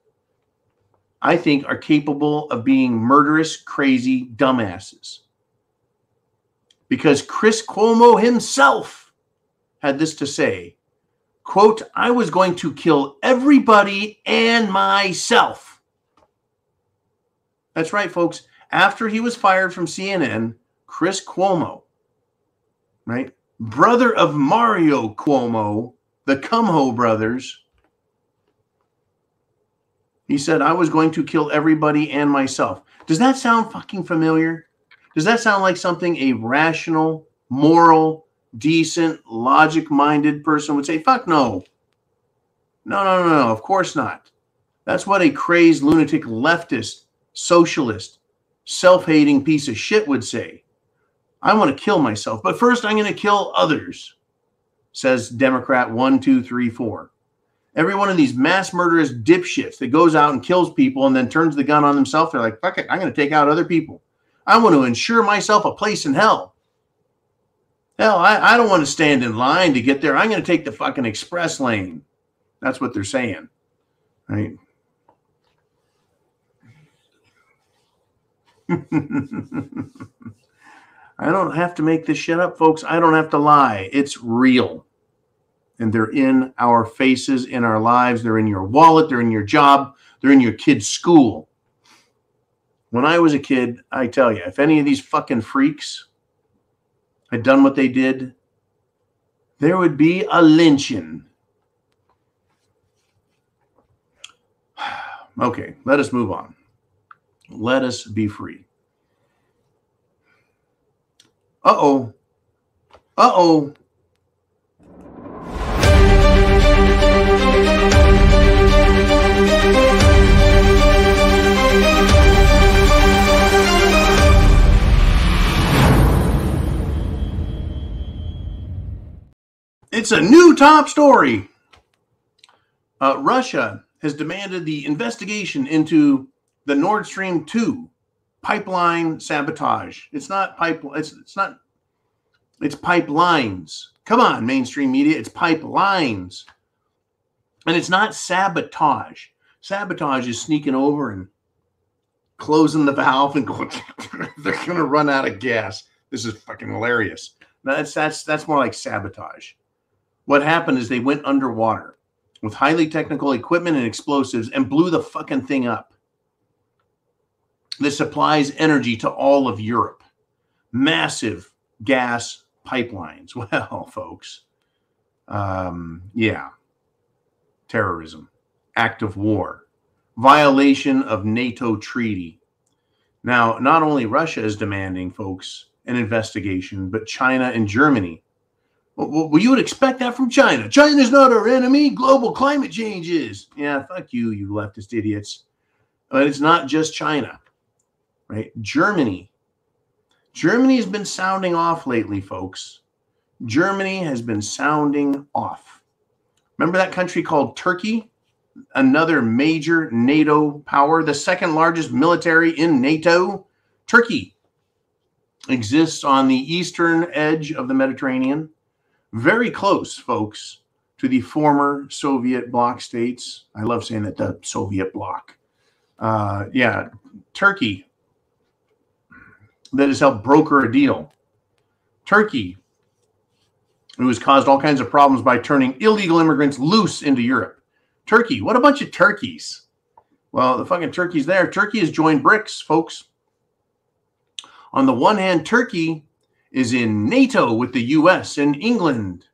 S3: I think, are capable of being murderous, crazy dumbasses. Because Chris Cuomo himself had this to say, quote, I was going to kill everybody and myself. That's right, folks. After he was fired from CNN, Chris Cuomo, right, brother of Mario Cuomo, the Cumho brothers, he said, I was going to kill everybody and myself. Does that sound fucking familiar? Does that sound like something a rational, moral, decent, logic-minded person would say? Fuck no. No, of course not. That's what a crazed, lunatic, leftist, socialist, self-hating piece of shit would say. I want to kill myself, but first I'm going to kill others, says Democrat 1, 2, 3, 4. Every one of these mass murderous dipshits that goes out and kills people and then turns the gun on themselves, they're like, fuck it, I'm going to take out other people. I want to ensure myself a place in hell. Hell, I don't want to stand in line to get there. I'm going to take the fucking express lane. That's what they're saying, right? I don't have to make this shit up, folks. I don't have to lie. It's real. And they're in our faces, in our lives. They're in your wallet. They're in your job. They're in your kid's school. When I was a kid, I tell you, if any of these fucking freaks had done what they did, there would be a lynching. Okay, let us move on. Let us be free. Uh-oh. Uh-oh. It's a new top story. Russia has demanded the investigation into the Nord Stream 2 pipeline sabotage. It's not pipeline. It's pipelines. Come on, mainstream media. It's pipelines. And it's not sabotage. Sabotage is sneaking over and closing the valve and going, they're going to run out of gas. This is fucking hilarious. That's more like sabotage. What happened is they went underwater with highly technical equipment and explosives and blew the fucking thing up. This supplies energy to all of Europe. Massive gas pipelines. Well, folks, yeah. Terrorism, act of war, violation of NATO treaty. Now, not only Russia is demanding, folks, an investigation, but China and Germany. Well, you would expect that from China. China's not our enemy. Global climate change is. Yeah, fuck you, you leftist idiots. But it's not just China, right? Germany. Germany has been sounding off lately, folks. Germany has been sounding off. Remember that country called Turkey? Another major NATO power, the second largest military in NATO. Turkey exists on the eastern edge of the Mediterranean. Very close, folks, to the former Soviet bloc states. I love saying that, the Soviet bloc. Yeah, Turkey, that has helped broker a deal. Turkey, who has caused all kinds of problems by turning illegal immigrants loose into Europe. Turkey, what a bunch of turkeys. Well, the fucking turkey's there. Turkey has joined BRICS, folks. On the one hand, Turkey is in NATO with the US and England.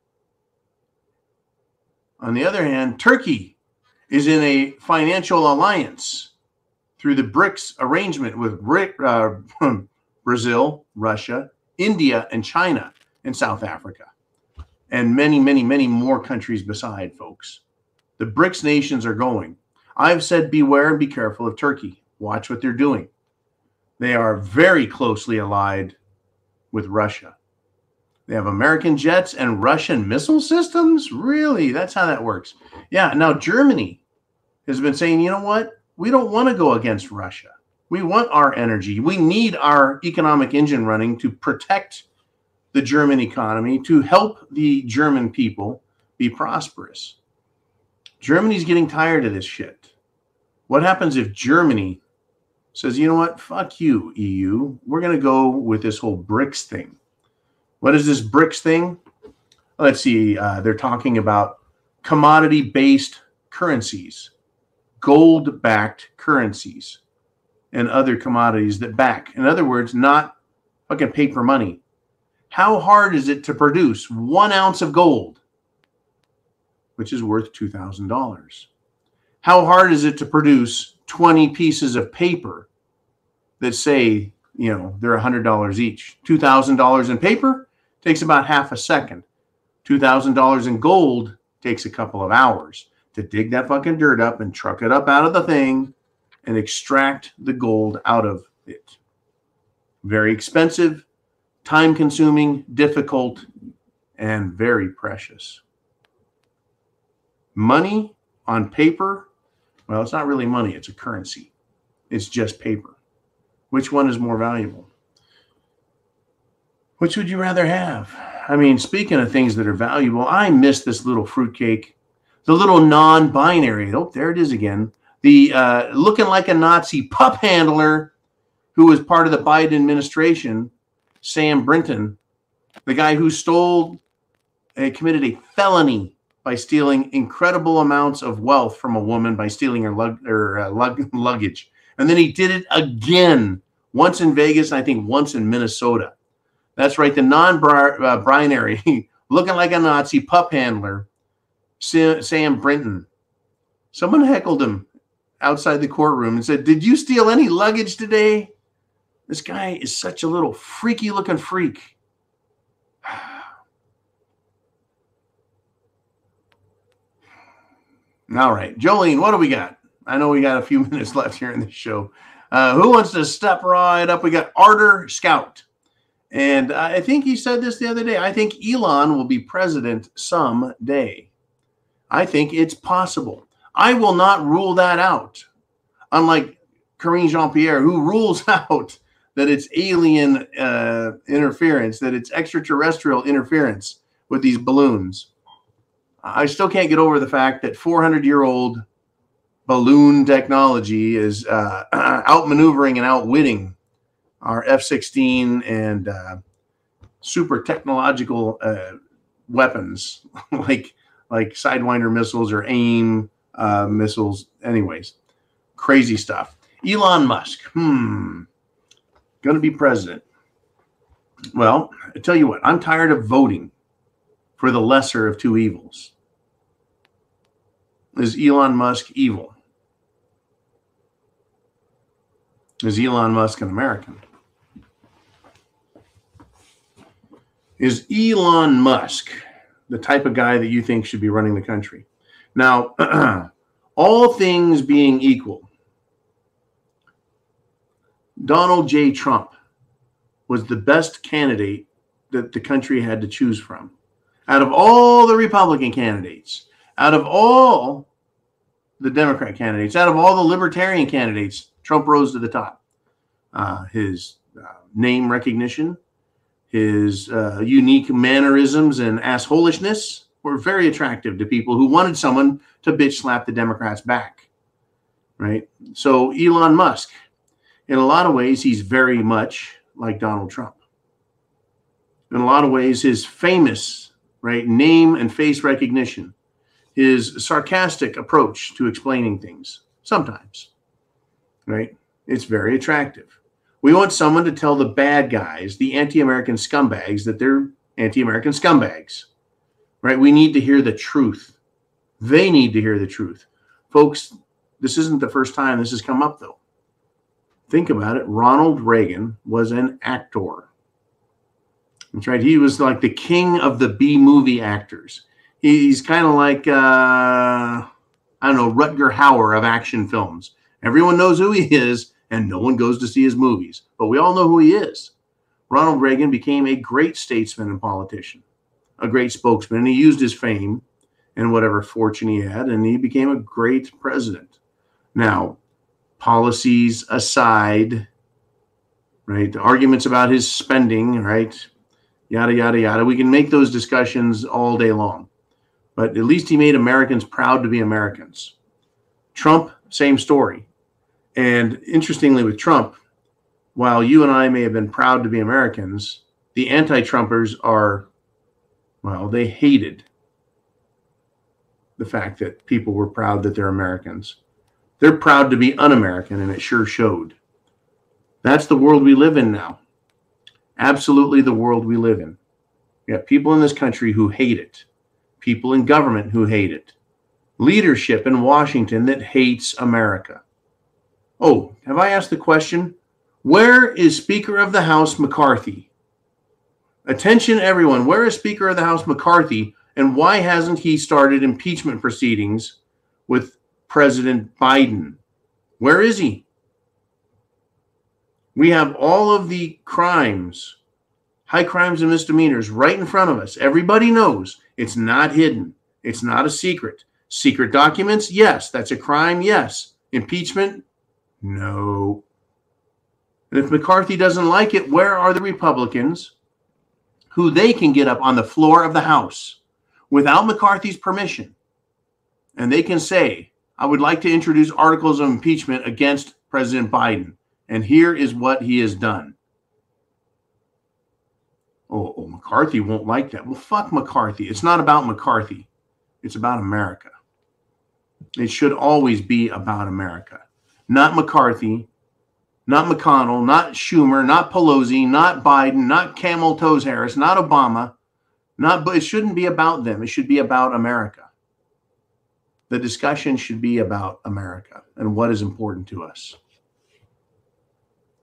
S3: On the other hand, Turkey is in a financial alliance through the BRICS arrangement with Brazil, Russia, India, and China, and South Africa. and many, many, many more countries beside, folks. The BRICS nations are going. I've said beware and be careful of Turkey. Watch what they're doing. They are very closely allied with Russia. They have American jets and Russian missile systems? Really? That's how that works. Yeah, now Germany has been saying, you know what? We don't want to go against Russia. We want our energy. We need our economic engine running to protect the German economy, to help the German people be prosperous. Germany's getting tired of this shit. What happens if Germany says, you know what? Fuck you, EU. We're going to go with this whole BRICS thing. What is this BRICS thing? Let's see. They're talking about commodity-based currencies, gold-backed currencies, and other commodities that back. In other words, not fucking paper money. How hard is it to produce 1 ounce of gold, which is worth $2,000? How hard is it to produce 20 pieces of paper that say, you know, they're $100 each? $2,000 in paper takes about half a second. $2,000 in gold takes a couple of hours to dig that fucking dirt up and truck it up out of the thing and extract the gold out of it. Very expensive, time-consuming, difficult, and very precious. Money on paper, well, it's not really money. It's a currency. It's just paper. Which one is more valuable? Which would you rather have? I mean, speaking of things that are valuable, I miss this little fruitcake, the little non-binary. Oh, there it is again. The looking like a Nazi pup handler who was part of the Biden administration, Sam Brinton, the guy who committed a felony by stealing incredible amounts of wealth from a woman by stealing her luggage. And then he did it again, once in Vegas, and I think once in Minnesota. That's right, the non-binary, looking like a Nazi pup handler, Sam Brinton. Someone heckled him outside the courtroom and said, "Did you steal any luggage today?" This guy is such a little freaky-looking freak. All right, Jolene, what do we got? I know we got a few minutes left here in the show. Who wants to step right up? We got Arter Scout. And I think he said this the other day. I think Elon will be president someday. I think it's possible. I will not rule that out. Unlike Karine Jean-Pierre, who rules out that it's alien interference, that it's extraterrestrial interference with these balloons. I still can't get over the fact that 400-year-old balloon technology is outmaneuvering and outwitting our F-16 and super technological weapons like Sidewinder missiles or AIM missiles. Anyways, crazy stuff. Elon Musk, going to be president. Well, I tell you what, I'm tired of voting for the lesser of two evils. Is Elon Musk evil? Is Elon Musk an American? Is Elon Musk the type of guy that you think should be running the country? Now, all things being equal, Donald J. Trump was the best candidate that the country had to choose from. Out of all the Republican candidates, out of all the Democrat candidates, out of all the Libertarian candidates, Trump rose to the top. His name recognition, his unique mannerisms and assholishness were very attractive to people who wanted someone to bitch slap the Democrats back, right? So Elon Musk, in a lot of ways, he's very much like Donald Trump. In a lot of ways, his famous, right, name and face recognition, his sarcastic approach to explaining things, sometimes, right? It's very attractive. We want someone to tell the bad guys, the anti-American scumbags, that they're anti-American scumbags, right? We need to hear the truth. They need to hear the truth. Folks, this isn't the first time this has come up, though. Think about it. Ronald Reagan was an actor. That's right. He was like the king of the B-movie actors. He's kind of like, I don't know, Rutger Hauer of action films. Everyone knows who he is, and no one goes to see his movies. But we all know who he is. Ronald Reagan became a great statesman and politician, a great spokesman, and he used his fame and whatever fortune he had, and he became a great president. Now, policies aside, right, the arguments about his spending, right, yada, yada, yada, we can make those discussions all day long. But at least he made Americans proud to be Americans. Trump, same story. And interestingly with Trump, while you and I may have been proud to be Americans, the anti-Trumpers are, well, they hated the fact that people were proud that they're Americans. They're proud to be un-American, and it sure showed. That's the world we live in now. Absolutely the world we live in. We have people in this country who hate it. People in government who hate it. Leadership in Washington that hates America. Oh, have I asked the question? Where is Speaker of the House McCarthy? Attention, everyone. Where is Speaker of the House McCarthy, and why hasn't he started impeachment proceedings with President Biden? Where is he? We have all of the crimes, high crimes and misdemeanors right in front of us. Everybody knows it's not hidden. It's not a secret. Secret documents? Yes. That's a crime? Yes. Impeachment? No. And if McCarthy doesn't like it, where are the Republicans who they can get up on the floor of the House without McCarthy's permission? And they can say, I would like to introduce articles of impeachment against President Biden. And here is what he has done. Oh, McCarthy won't like that. Well, fuck McCarthy. It's not about McCarthy. It's about America. It should always be about America. Not McCarthy, not McConnell, not Schumer, not Pelosi, not Biden, not Camel Toes Harris, not Obama. It shouldn't be about them. It should be about America. The discussion should be about America and what is important to us.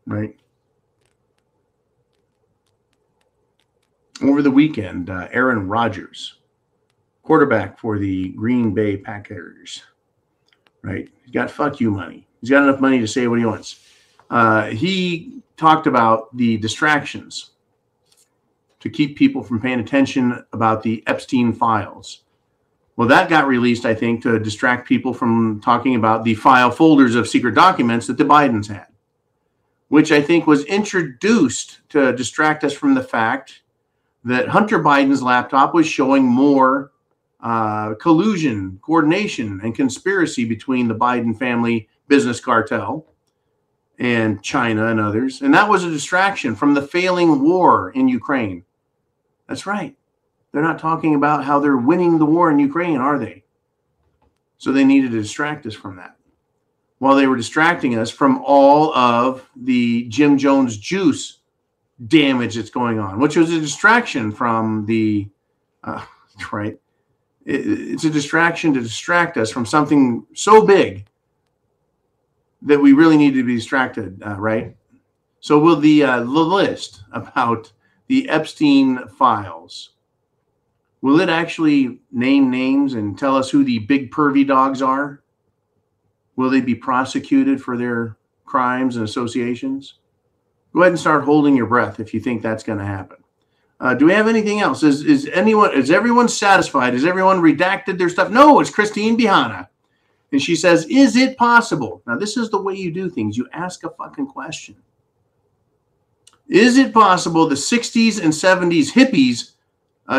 S3: Right? Over the weekend, Aaron Rodgers, quarterback for the Green Bay Packers, right? He's got fuck you money. He's got enough money to say what he wants. He talked about the distractions to keep people from paying attention about the Epstein files. Well, that got released, I think, to distract people from talking about the file folders of secret documents that the Bidens had, which I think was introduced to distract us from the fact that Hunter Biden's laptop was showing more collusion, coordination, and conspiracy between the Biden family business cartel and China and others. And that was a distraction from the failing war in Ukraine. That's right. They're not talking about how they're winning the war in Ukraine, are they? So they needed to distract us from that. While they were distracting us from all of the Jim Jones juice damage that's going on, which was a distraction from the, right? It's a distraction to distract us from something so big that we really need to be distracted, right? So will the list about the Epstein files, will it actually name names and tell us who the big pervy dogs are? Will they be prosecuted for their crimes and associations? Go ahead and start holding your breath if you think that's going to happen. Do we have anything else? Is everyone satisfied? Has everyone redacted their stuff? No, it's Christine Bihana. And she says, is it possible? Now, this is the way you do things. You ask a fucking question. Is it possible the 60s and 70s hippies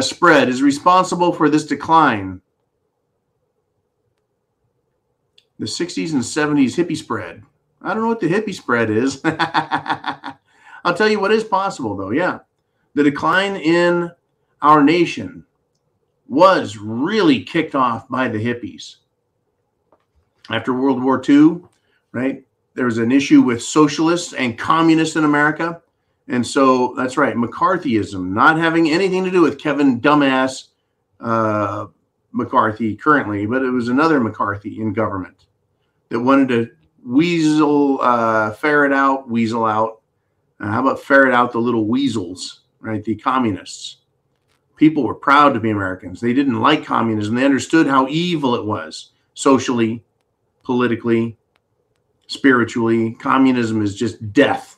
S3: spread is responsible for this decline? The 60s and 70s hippie spread. I don't know what the hippie spread is. I'll tell you what is possible, though. Yeah. The decline in our nation was really kicked off by the hippies. After World War II, right, there was an issue with socialists and communists in America. And so that's right, McCarthyism, not having anything to do with Kevin Dumbass McCarthy currently, but it was another McCarthy in government that wanted to weasel out. How about ferret out the little weasels, right? The communists. People were proud to be Americans. They didn't like communism. They understood how evil it was, socially, politically, spiritually. Communism is just death.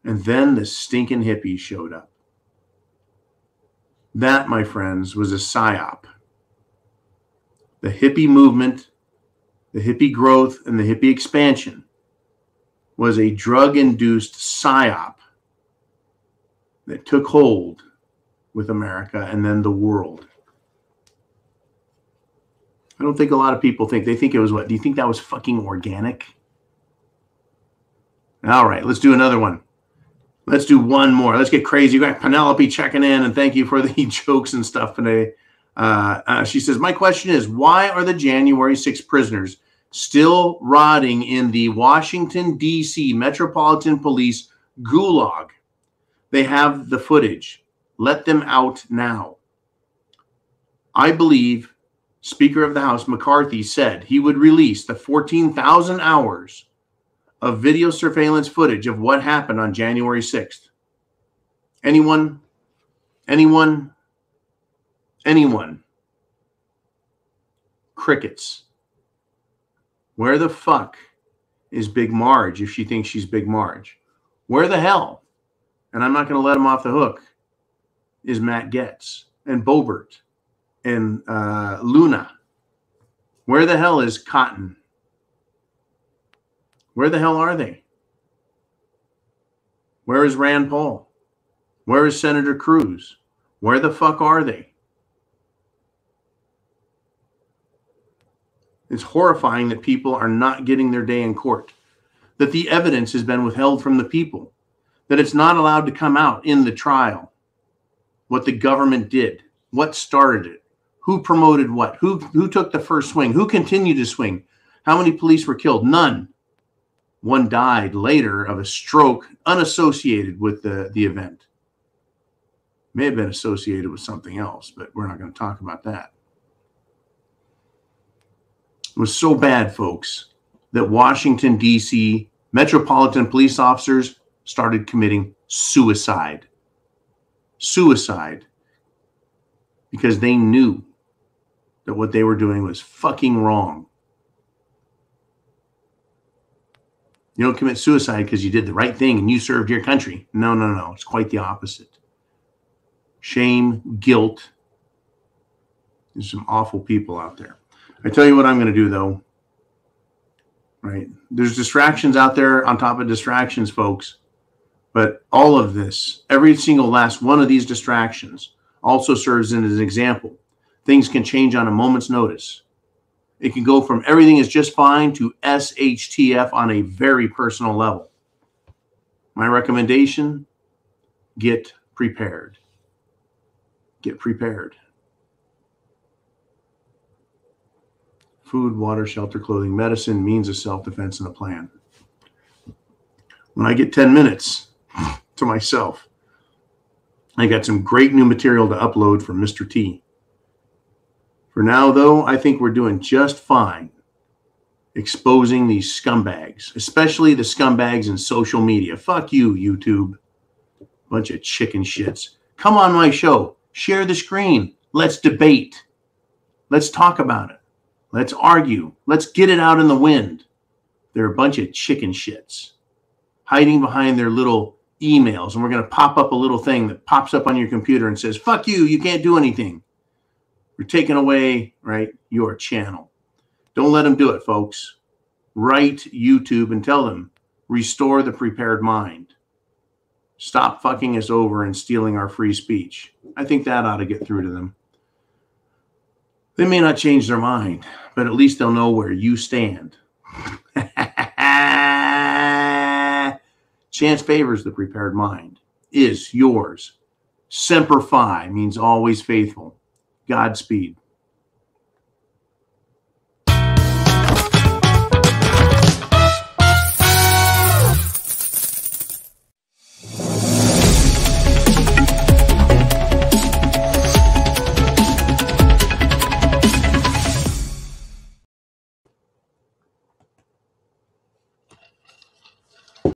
S3: And then the stinking hippies showed up. That, my friends, was a psyop. The hippie movement, the hippie growth, and the hippie expansion was a drug-induced psyop that took hold with America and then the world. I don't think a lot of people think. They think it was what? Do you think that was fucking organic? All right, let's do another one. Let's do one more. Let's get crazy. We got Penelope checking in, and thank you for the jokes and stuff today. She says, my question is, why are the January 6 prisoners still rotting in the Washington, D.C. Metropolitan Police gulag? They have the footage. Let them out now. I believe Speaker of the House McCarthy said he would release the 14,000 hours of video surveillance footage of what happened on January 6th. Anyone? Anyone? Anyone? Crickets. Where the fuck is Big Marge if she thinks she's Big Marge? Where the hell, and I'm not going to let him off the hook, is Matt Getz and Boebert and Luna? Where the hell is Cotton? Where the hell are they? Where is Rand Paul? Where is Senator Cruz? Where the fuck are they? It's horrifying that people are not getting their day in court, that the evidence has been withheld from the people, that it's not allowed to come out in the trial, what the government did, what started it, who promoted what, who took the first swing, who continued to swing, how many police were killed? None. One died later of a stroke unassociated with the event. May have been associated with something else, but we're not going to talk about that. It was so bad, folks, that Washington, D.C. Metropolitan police officers started committing suicide. Suicide. Because they knew that what they were doing was fucking wrong. You don't commit suicide because you did the right thing and you served your country. No, no, no. It's quite the opposite. Shame, guilt. There's some awful people out there. I tell you what I'm going to do, though. Right? There's distractions out there on top of distractions, folks. But all of this, every single last one of these distractions also serves as an example. Things can change on a moment's notice. It can go from everything is just fine to SHTF on a very personal level. My recommendation, get prepared. Get prepared. Food, water, shelter, clothing, medicine, means of self-defense, and a plan. When I get 10 minutes to myself, I got some great new material to upload from Mr. T. For now, though, I think we're doing just fine exposing these scumbags, especially the scumbags in social media. Fuck you, YouTube. Bunch of chicken shits. Come on my show. Share the screen. Let's debate. Let's talk about it. Let's argue. Let's get it out in the wind. They're a bunch of chicken shits hiding behind their little emails. And we're going to pop up a little thing that pops up on your computer and says, fuck you, you can't do anything. We're taking away, right, your channel. Don't let them do it, folks. Write YouTube and tell them, restore the prepared mind. Stop fucking us over and stealing our free speech. I think that ought to get through to them. They may not change their mind, but at least they'll know where you stand. Chance favors the prepared mind. Is yours. Semper Fi means always faithful. Godspeed.